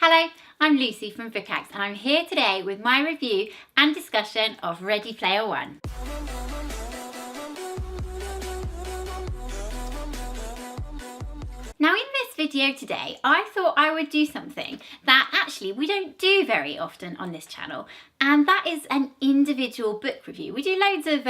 Hello, I'm Lucy from Bookaxe and I'm here today with my review and discussion of Ready Player One. Now in this video today, I thought I would do something that actually we don't do very often on this channel, and that is an individual book review. We do loads of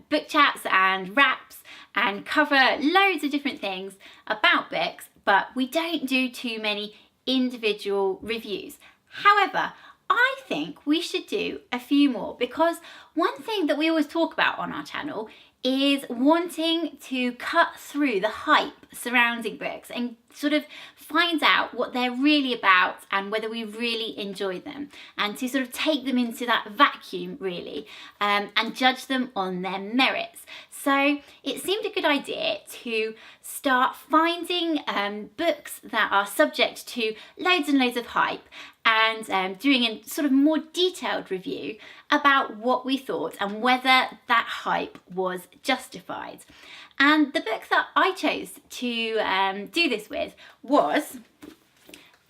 book chats and wraps and cover loads of different things about books, but we don't do too many individual reviews. However, I think we should do a few more, because one thing that we always talk about on our channel is wanting to cut through the hype surrounding books and sort of find out what they're really about and whether we really enjoy them, and to sort of take them into that vacuum really and judge them on their merits. So it seemed a good idea to start finding books that are subject to loads and loads of hype and doing a sort of more detailed review about what we thought and whether that hype was justified. And the book that I chose to do this with was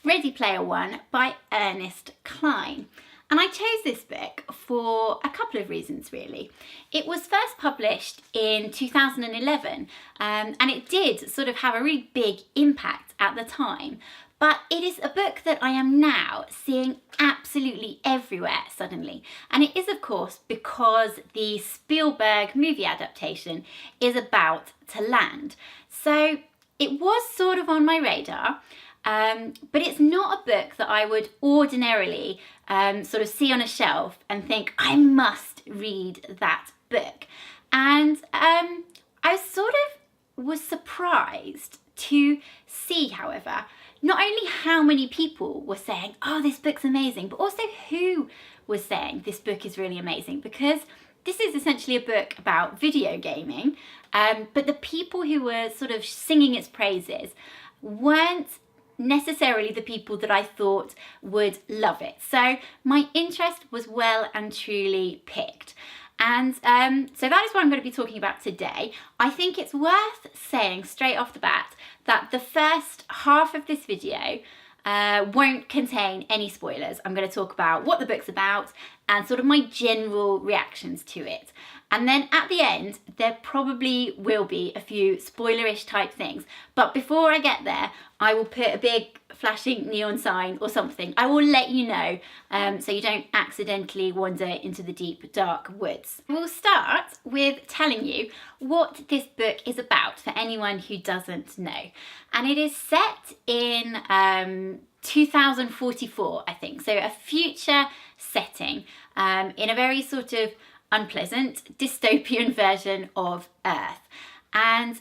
Ready Player One by Ernest Cline. And I chose this book for a couple of reasons really. It was first published in 2011 and it did sort of have a really big impact at the time. But it is a book that I am now seeing absolutely everywhere suddenly. And it is, of course, because the Spielberg movie adaptation is about to land. So it was sort of on my radar, but it's not a book that I would ordinarily sort of see on a shelf and think, I must read that book. And I sort of was surprised to see, however, not only how many people were saying, oh, this book's amazing, but also who was saying this book is really amazing, because this is essentially a book about video gaming, but the people who were sort of singing its praises weren't necessarily the people that I thought would love it. So my interest was well and truly piqued. And so that is what I'm going to be talking about today. I think it's worth saying straight off the bat that the first half of this video won't contain any spoilers. I'm going to talk about what the book's about and sort of my general reactions to it. And then at the end, there probably will be a few spoilerish type things. But before I get there, I will put a big flashing neon sign or something. I will let you know so you don't accidentally wander into the deep, dark woods. We'll start with telling you what this book is about for anyone who doesn't know. And it is set in 2044, I think. So a future setting in a very sort of unpleasant dystopian version of Earth. And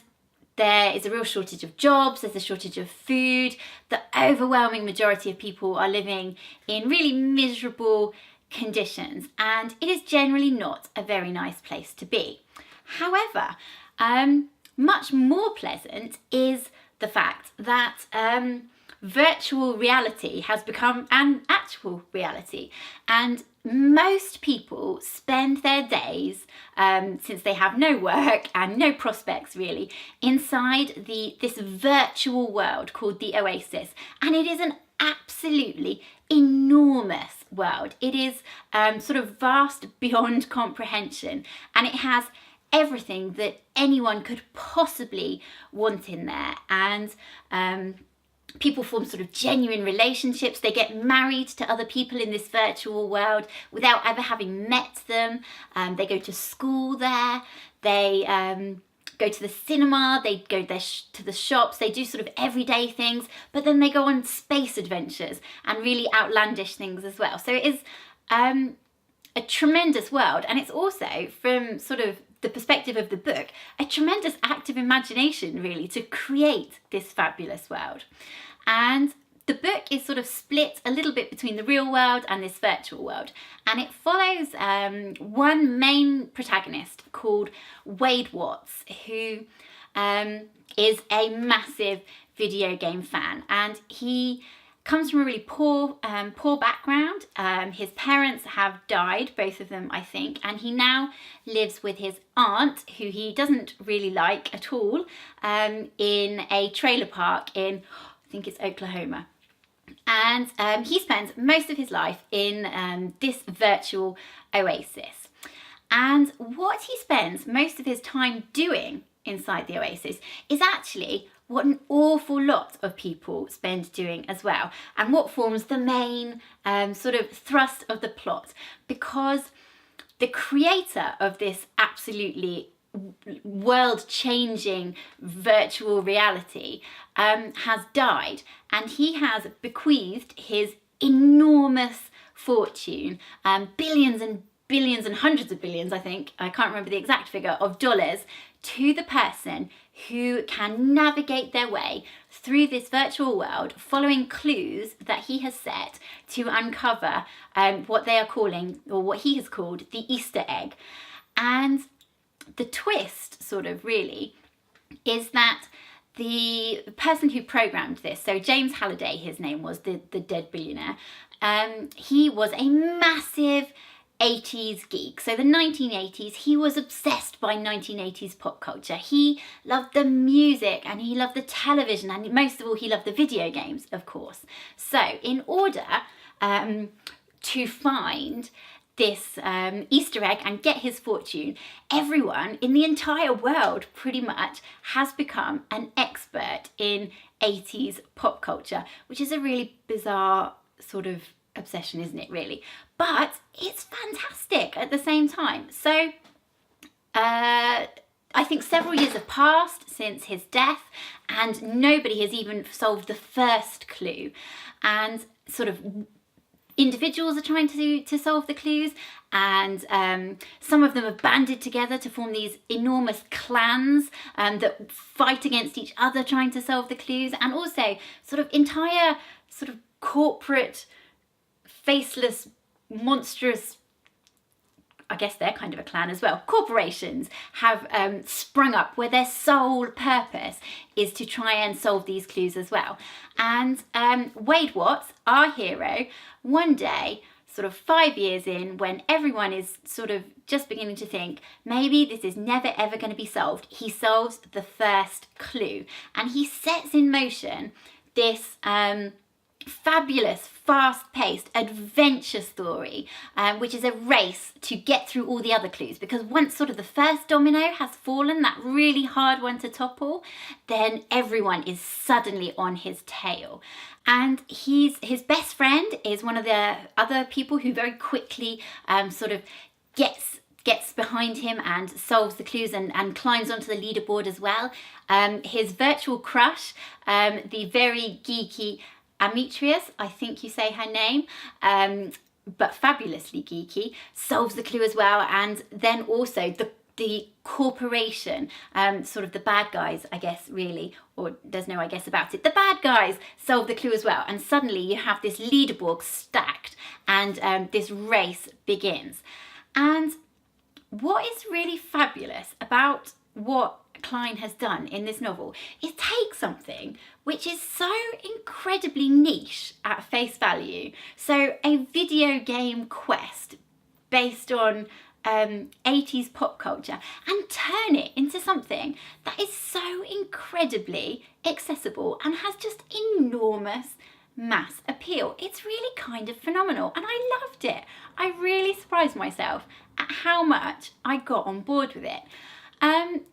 there is a real shortage of jobs, there's a shortage of food, the overwhelming majority of people are living in really miserable conditions, and it is generally not a very nice place to be. However, much more pleasant is the fact that virtual reality has become an actual reality, and most people spend their days, since they have no work and no prospects really, inside this virtual world called the Oasis. And it is an absolutely enormous world. It is sort of vast beyond comprehension, and it has everything that anyone could possibly want in there. And people form sort of genuine relationships. They get married to other people in this virtual world without ever having met them. They go to school there. They go to the cinema. They go to the shops. They do sort of everyday things, but then they go on space adventures and really outlandish things as well. So it is a tremendous world, and it's also, from sort of the perspective of the book, a tremendous act of imagination really to create this fabulous world. And the book is sort of split a little bit between the real world and this virtual world, and it follows one main protagonist called Wade Watts, who is a massive video game fan, and he comes from a really poor background. His parents have died, both of them I think, and he now lives with his aunt, who he doesn't really like at all, in a trailer park in, I think it's Oklahoma. And he spends most of his life in this virtual oasis. And what he spends most of his time doing inside the oasis is actually what an awful lot of people spend doing as well, and what forms the main sort of thrust of the plot, because the creator of this absolutely world-changing virtual reality has died, and he has bequeathed his enormous fortune, billions and billions and hundreds of billions, I can't remember the exact figure, of dollars, to the person who can navigate their way through this virtual world, following clues that he has set to uncover what they are calling, or what he has called, the Easter egg. And the twist, sort of, really, is that the person who programmed this, so James Halliday, his name was, the dead billionaire, he was a massive 80s geek. So the 1980s, he was obsessed by 1980s pop culture. He loved the music, and he loved the television, and most of all, he loved the video games, of course. So in order to find this Easter egg and get his fortune, everyone in the entire world pretty much has become an expert in 80s pop culture, which is a really bizarre sort of obsession, isn't it, really? But it's fantastic at the same time. So I think several years have passed since his death, and nobody has even solved the first clue. And sort of individuals are trying to solve the clues, and some of them have banded together to form these enormous clans that fight against each other trying to solve the clues, and also sort of entire sort of corporate, faceless, monstrous, I guess they're kind of a clan as well, corporations have sprung up where their sole purpose is to try and solve these clues as well. And Wade Watts, our hero, one day, sort of 5 years in, when everyone is sort of just beginning to think maybe this is never ever going to be solved, he solves the first clue, and he sets in motion this fabulous, fast-paced adventure story, which is a race to get through all the other clues, because once sort of the first domino has fallen, that really hard one to topple, then everyone is suddenly on his tail. And his best friend is one of the other people who very quickly sort of gets behind him and solves the clues and climbs onto the leaderboard as well. His virtual crush, the very geeky Ametreus, I think you say her name, but fabulously geeky, solves the clue as well. And then also the corporation, sort of the bad guys, I guess, really, or there's no I guess about it, the bad guys solve the clue as well. And suddenly you have this leaderboard stacked, and this race begins. And what is really fabulous about what Cline has done in this novel is take something which is so incredibly niche at face value, so a video game quest based on 80s pop culture, and turn it into something that is so incredibly accessible and has just enormous mass appeal. It's really kind of phenomenal, and I loved it. I really surprised myself at how much I got on board with it.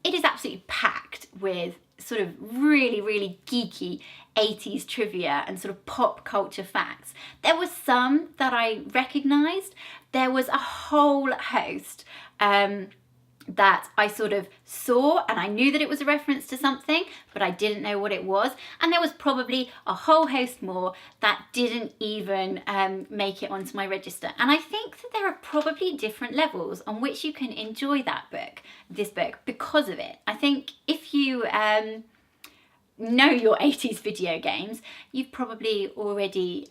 It is absolutely packed with sort of really, really geeky 80s trivia and sort of pop culture facts. There was some that I recognised. There was a whole host that I sort of saw, and I knew that it was a reference to something, but I didn't know what it was. And there was probably a whole host more that didn't even make it onto my register. And I think that there are probably different levels on which you can enjoy this book, because of it. I think if you know your 80s video games, you've probably already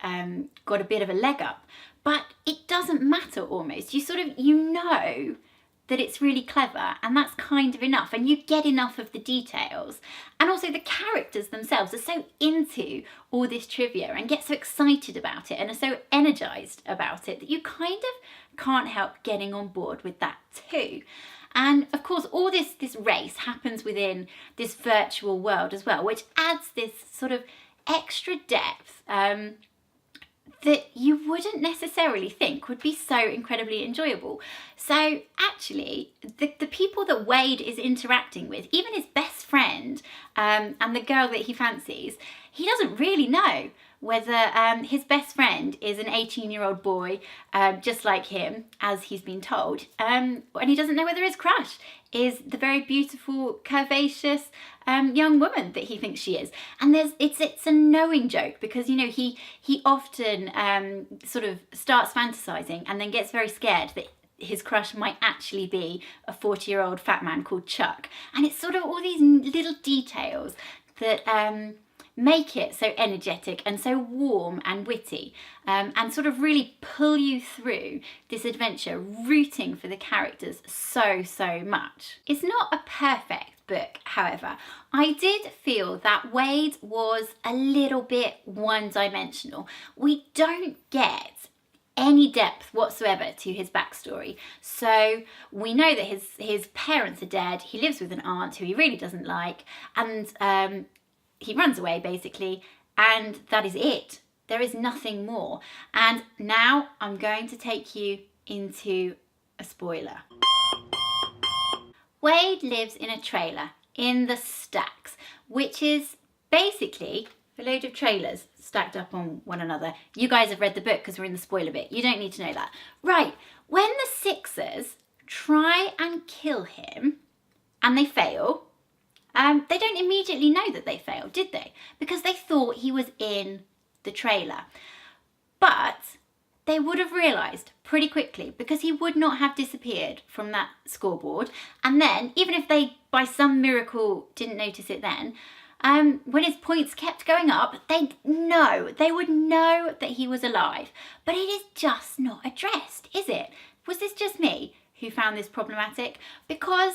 got a bit of a leg up, but it doesn't matter almost. You know that it's really clever, and that's kind of enough, and you get enough of the details. And also the characters themselves are so into all this trivia and get so excited about it and are so energized about it that you kind of can't help getting on board with that too. And of course, all this race happens within this virtual world as well, which adds this sort of extra depth that you wouldn't necessarily think would be so incredibly enjoyable. So actually, the people that Wade is interacting with, even his best friend and the girl that he fancies, he doesn't really know whether his best friend is an 18-year-old boy just like him, as he's been told, and he doesn't know whether his crush is the very beautiful, curvaceous young woman that he thinks she is. And it's a knowing joke, because he often sort of starts fantasizing and then gets very scared that his crush might actually be a 40-year-old fat man called Chuck. And it's sort of all these little details that make it so energetic and so warm and witty, and sort of really pull you through this adventure, rooting for the characters so much. It's not a perfect book, however. I did feel that Wade was a little bit one-dimensional. We don't get any depth whatsoever to his backstory. So we know that his parents are dead, he lives with an aunt who he really doesn't like, and he runs away basically, and that is it. There is nothing more. And now I'm going to take you into a spoiler. Wade lives in a trailer in the stacks, which is basically a load of trailers stacked up on one another. You guys have read the book because we're in the spoiler bit. You don't need to know that. Right, when the Sixers try and kill him and they fail, they don't immediately know that they failed, did they? Because they thought he was in the trailer. But they would have realised pretty quickly, because he would not have disappeared from that scoreboard. And then, even if they, by some miracle, didn't notice it then, when his points kept going up, they would know that he was alive. But it is just not addressed, is it? Was this just me who found this problematic? Because,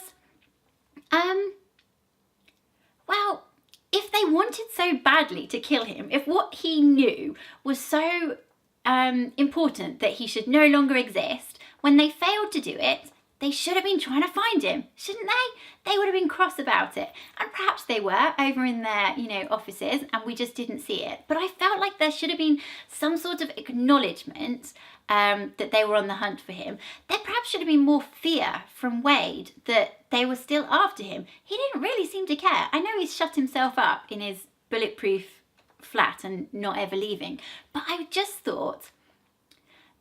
well, if they wanted so badly to kill him, if what he knew was so important that he should no longer exist, when they failed to do it, they should have been trying to find him, shouldn't they? They would have been cross about it. And perhaps they were over in their, offices, and we just didn't see it. But I felt like there should have been some sort of acknowledgement that they were on the hunt for him. There perhaps should have been more fear from Wade that they were still after him. He didn't really seem to care. I know he's shut himself up in his bulletproof flat and not ever leaving, but I just thought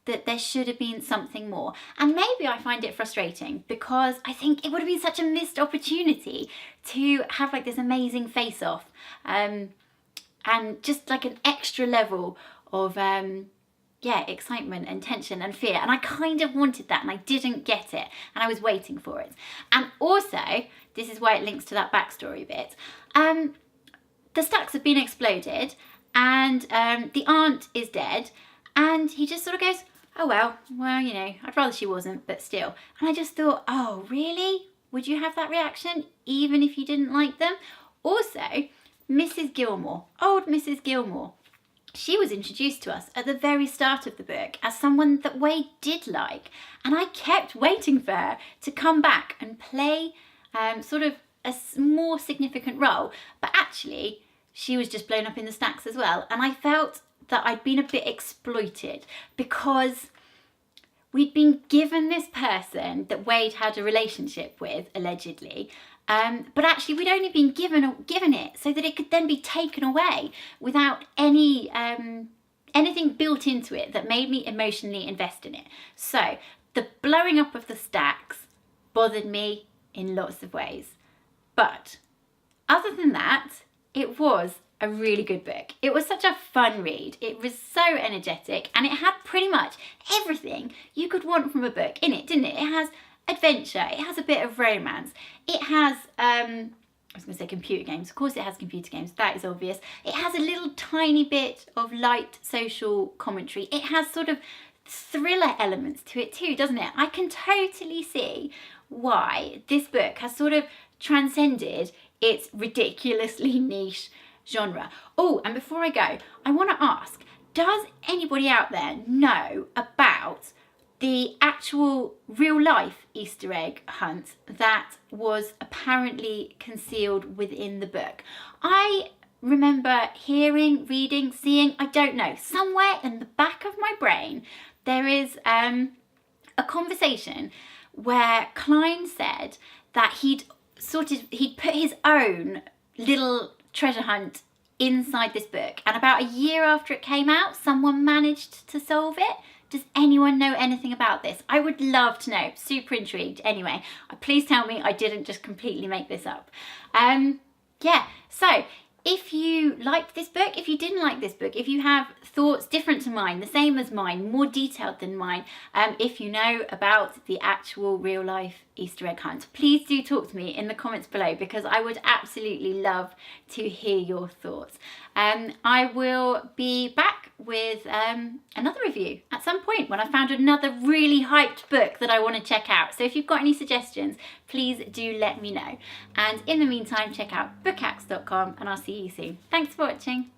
that there should have been something more. And maybe I find it frustrating, because I think it would have been such a missed opportunity to have like this amazing face-off, and just like an extra level of excitement and tension and fear. And I kind of wanted that, and I didn't get it, and I was waiting for it. And also, this is why it links to that backstory bit, the stacks have been exploded, and the aunt is dead, and he just sort of goes, oh well, I'd rather she wasn't, but still. And I just thought, oh really? Would you have that reaction even if you didn't like them? Also, Mrs. Gilmore, old Mrs. Gilmore, she was introduced to us at the very start of the book as someone that Wade did like. And I kept waiting for her to come back and play sort of a more significant role. But actually, she was just blown up in the stacks as well. And I felt that I'd been a bit exploited, because we'd been given this person that Wade had a relationship with, allegedly, but actually we'd only been given it so that it could then be taken away without any anything built into it that made me emotionally invest in it. So the blowing up of the stacks bothered me in lots of ways. But other than that, it was a really good book. It was such a fun read. It was so energetic, and it had pretty much everything you could want from a book in it, didn't it? It has adventure, it has a bit of romance, it has I was going to say computer games. Of course it has computer games, that is obvious. It has a little tiny bit of light social commentary. It has sort of thriller elements to it too, doesn't it? I can totally see why this book has sort of transcended its ridiculously niche genre. Oh, and before I go, I want to ask, does anybody out there know about the actual real life Easter egg hunt that was apparently concealed within the book? I remember hearing, reading, seeing, I don't know, somewhere in the back of my brain, there is a conversation where Cline said that he'd put his own little treasure hunt inside this book, and about a year after it came out, someone managed to solve it. Does anyone know anything about this? I would love to know. Super intrigued. Anyway, please tell me I didn't just completely make this up. Yeah, so if you liked this book, if you didn't like this book, if you have thoughts different to mine, the same as mine, more detailed than mine, if you know about the actual real life Easter egg hunt, please do talk to me in the comments below, because I would absolutely love to hear your thoughts. I will be back with another review at some point when I found another really hyped book that I want to check out. So if you've got any suggestions, please do let me know. And in the meantime, check out bookhacks.com, and I'll see you soon. Thanks for watching.